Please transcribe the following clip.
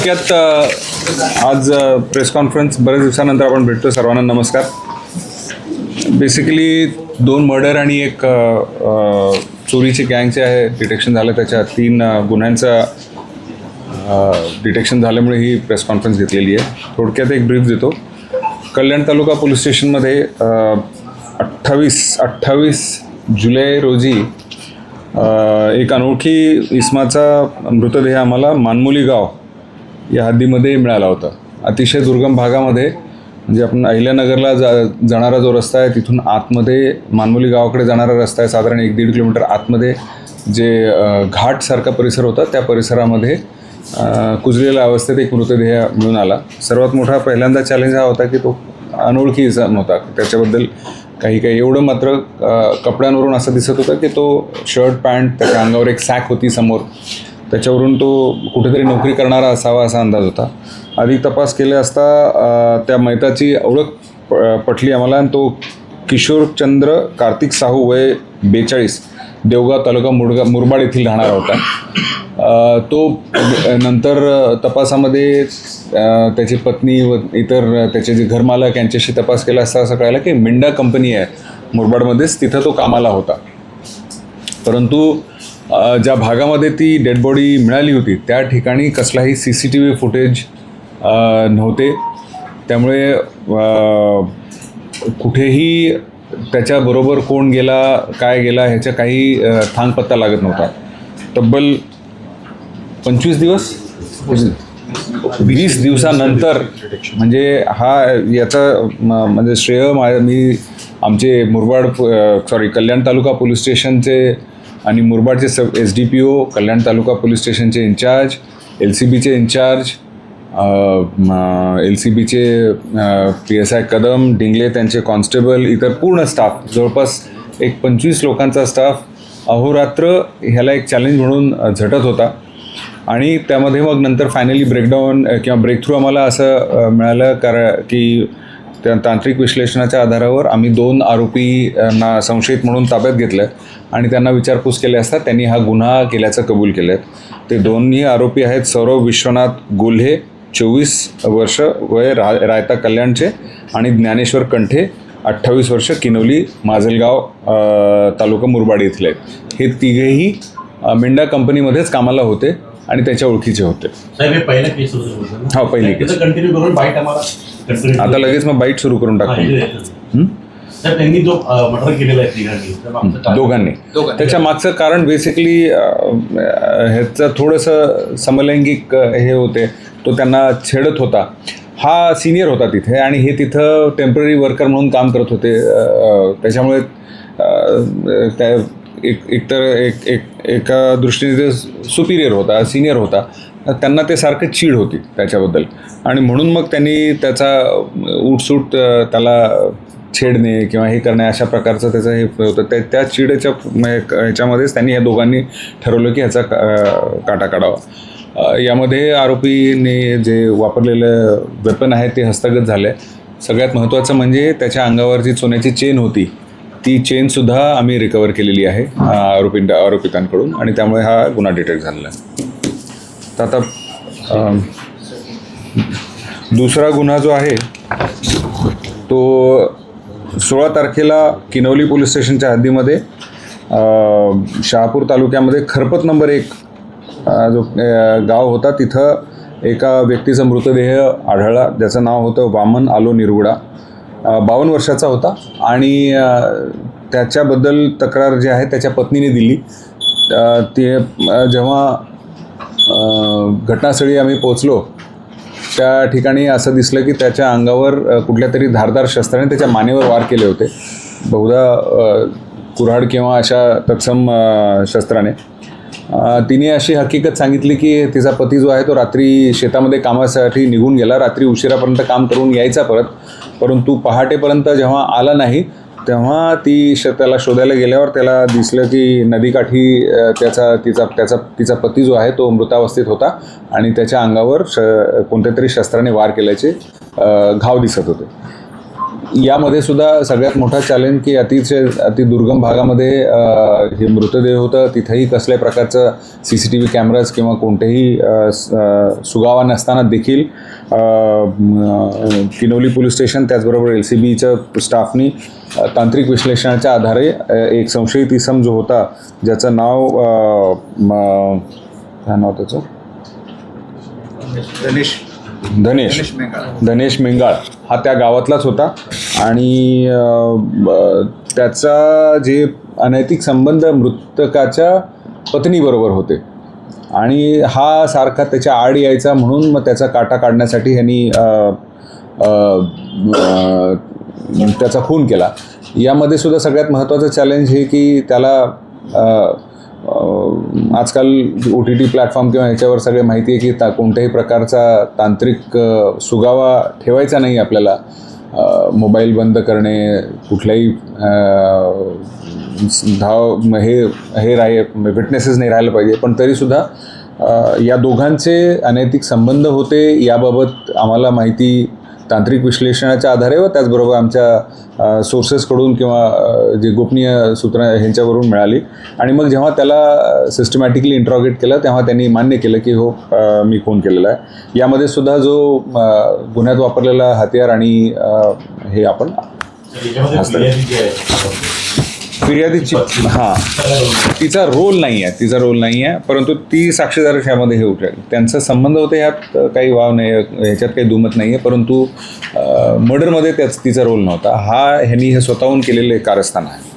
थोडक्यात आज press conference बऱ्याच दिवसानंतर आपण भेटतो. सर्वांना नमस्कार. बेसिकली 2 मर्डर आणि एक चोरीचे गँगचे आहे डिटेक्शन झालं. त्याच्या 3 गुन्ह्यांचं डिटेक्शन झाल्यामुळे ही प्रेस कॉन्फरन्स घेतलेली आहे. थोडक्यात एक ब्रीफ देतो. कल्याण तालुका पोलीस स्टेशनमध्ये 28 जुलै रोजी एक अनोळखी इसमाचा मृतदेह आम्हाला मानमोली गाव या हद्दीमध्ये मिळाला होता. अतिशय दुर्गम भागामध्ये, म्हणजे आपण अहिल्यानगरला जाणारा जो रस्ता आहे तिथून आतमध्ये मानमोली गावाकडे जाणारा रस्ता आहे. साधारण 1-1.5 किलोमीटर आतमध्ये जे घाटसारखा परिसर होता त्या परिसरामध्ये कुजलेल्या अवस्थेत एक मृतदेह मिळून आला. सर्वात मोठा पहिल्यांदा चॅलेंज हा होता की तो अनोळखी इसम होता. त्याच्याबद्दल काही एवढं मात्र कपड्यांवरून असं दिसत होतं की तो शर्ट पॅन्ट, त्याच्या अंगावर एक सॅक होती समोर, त्याच्यावरून तो कुठेतरी नोकरी करणारा असावा असा अंदाज होता. अधिक तपास केले असता त्या मैताची ओळख पटली आम्हाला आणि तो किशोरचंद्र कार्तिक साहू वय 42 देवगाव तालुका मुरबाड येथील राहणारा होता. तो नंतर तपासामध्ये त्याची पत्नी व इतर त्याचे जे घरमालक यांच्याशी तपास केला असता असं कळालं की मिंडा कंपनी आहे मुरबाडमध्येच, तिथं तो कामाला होता. परंतु ज्या भागामध्ये ती डेड बॉडी मिळाली होती त्या ठिकाणी कसलाही CCTV फुटेज नव्हते. त्यामुळे कुठेही त्याच्याबरोबर कोण गेला, काय गेला ह्याच्या काही थांगपत्ता लागत नव्हता. तब्बल 25 दिवस 20 दिवसानंतर, म्हणजे याचा म्हणजे श्रेय मी आमचे कल्याण तालुका पोलीस स्टेशनचे आणि मुरबाडचे SDPO, कल्याण तालुका पोलीस स्टेशनचे इन्चार्ज, LCBचे इन्चार्ज, LCBचे PSI कदम, डिंगले त्यांचे कॉन्स्टेबल, इतर पूर्ण स्टाफ, जवळपास एक 25 लोकांचा स्टाफ अहोरात्र ह्याला एक चॅलेंज म्हणून झटत होता. आणि त्यामध्ये मग नंतर फायनली ब्रेकडाऊन किंवा ब्रेकथ्रू आम्हाला असं मिळालं की त्या तांत्रिक विश्लेषणाच्या आधारावर आम्ही 2 आरोपींना संशयित म्हणून ताब्यात घेतलं आणि त्यांना विचारपूस केली असता त्यांनी हा गुन्हा केल्याचं कबूल केलं आहे. ते दोन्ही आरोपी आहेत सौरभ विश्वनाथ गोल्हे 24 वर्ष वय रायता कल्याणचे आणि ज्ञानेश्वर कंठे 28 वर्ष किनवली माजलगाव तालुका मुरबाड येथील आहेत. हे तिघेही मिंडा कंपनीमध्येच कामाला होते आणि त्याच्या ओळखीचे होते. हा, पहिली केस. आता लगेच मग बाईट सुरू करून टाकतो. दोघांनी. त्याच्या मागचं कारण बेसिकली ह्याचं थोडंसं समलैंगिक हे होते. तो त्यांना छेडत होता. हा सिनियर होता तिथे आणि हे तिथं टेम्पररी वर्कर म्हणून काम करत होते. त्याच्यामुळे त्या एका दृष्टीने ते सुपिरियर होता, सिनियर होता. त्यांना ते सारखं चीड होती त्याच्याबद्दल आणि म्हणून मग त्यांनी त्याचा उठसूट त्याला छेडणे किंवा हे करणे अशा प्रकारचं त्याचं हे होतं. त्या चिडेच्या ह्याच्यामध्येच त्यांनी या दोघांनी ठरवलं की ह्याचा काटा काढावा. यामध्ये आरोपीने जे वापरलेलं वेपन आहे ते हस्तगत झालं. सगळ्यात महत्त्वाचं म्हणजे त्याच्या अंगावर जी सोन्याची चेन होती ती चेनसुद्धा आम्ही रिकवर केलेली आहे आरोपितांकडून आणि त्यामुळे हा गुन्हा डिटेक्ट झालेला आहे. तर आता दुसरा गुन्हा जो आहे तो 16 तारखेला किनवली पोलीस स्टेशनच्या हद्दीमध्ये शहापूर तालुक्यामध्ये खरपत नंबर 1 जो गाव होता तिथं एका व्यक्तीचा मृतदेह आढळला. ज्याचं नाव होतं वामन आलो निरगुडा. 52 वर्षाचा होता आणि त्याच्याबद्दल तक्रार जी आहे त्याच्या पत्नीने दिली. ते जेव्हा घटनास्थळी आम्ही पोचलो त्या ठिकाणी असं दिसलं की त्याच्या अंगावर कुठल्या तरी धारदार शस्त्राने त्याच्या मानेवर वार केले होते, बहुधा कुऱ्हाड किंवा अशा तत्सम शस्त्राने. तिने अशी हकीकत सांगितली की तिचा पती जो आहे तो रात्री शेतामध्ये कामासाठी निघून गेला. रात्री उशिरापर्यंत काम करून यायचा परंतु पहाटेपर्यंत जेव्हा आला नाही तेव्हा त्याला शोधायला गेल्यावर त्याला दिसलं की नदीकाठी तिचा पती जो आहे तो मृतावस्थेत होता आणि त्याच्या अंगावर कोणत्या तरी शस्त्राने वार केल्याचे घाव दिसत होते. यामध्ये सुद्धा सगळ्यात मोठा चॅलेंज की अति दुर्गम भागामध्ये हे मृतदेह होतं. तिथंही कसल्याही प्रकारचं CCTV कॅमेराज किंवा कोणतेही सुगावा नसताना देखील किनवली पोलीस स्टेशन त्याचबरोबर LCBच्या स्टाफनी तांत्रिक विश्लेषणाच्या आधारे एक संशयित इसम जो होता, ज्याचं नाव काय नाव त्याचं, धनेश मेंगाळ हा त्या गावातलाच होता. आणि त्याचा जे अनैतिक संबंध मृतकाच्या पत्नीबरोबर होते आणि हा सारखा त्याच्या आड यायचा, म्हणून मग त्याचा काटा काढण्यासाठी ह्यांनी त्याचा खून केला. यामध्ये सुद्धा सगळ्यात महत्त्वाचं चॅलेंज हे की त्याला आजकाल OTT प्लॅटफॉर्म किंवा ह्याच्यावर सगळे माहिती आहे की कोणत्याही प्रकारचा तांत्रिक सुगावा ठेवायचा नाही आपल्याला. मोबाईल बंद करणे, कुठल्याही विटनेसेस नाही राहायला पाहिजे. पण तरीसुद्धा या दोघांचे अनैतिक संबंध होते याबाबत आम्हाला माहिती तांत्रिक विश्लेषणाच्या आधारे व त्याचबरोबर आमच्या सोर्सेसकडून किंवा जे गोपनीय सूत्र ह्यांच्यावरून मिळाली. आणि मग जेव्हा त्याला सिस्टमॅटिकली इंट्रॉगेट केलं तेव्हा त्यांनी मान्य केलं की हो, मी खून केलेला आहे. यामध्ये सुद्धा जो गुन्ह्यात वापरलेला हत्यार आणि हे आपण फिर्यादीची तिचा रोल नाही आहे, परंतु ती साक्षीदार यामध्ये हे उठेल. त्यांचा संबंध होते, ह्यात काही वाव नाही, ह्याच्यात काही दुमत नाही आहे. परंतु मर्डरमध्ये तिचा रोल नव्हता. ह्यांनी हे स्वतःहून केलेले कारस्थान आहे.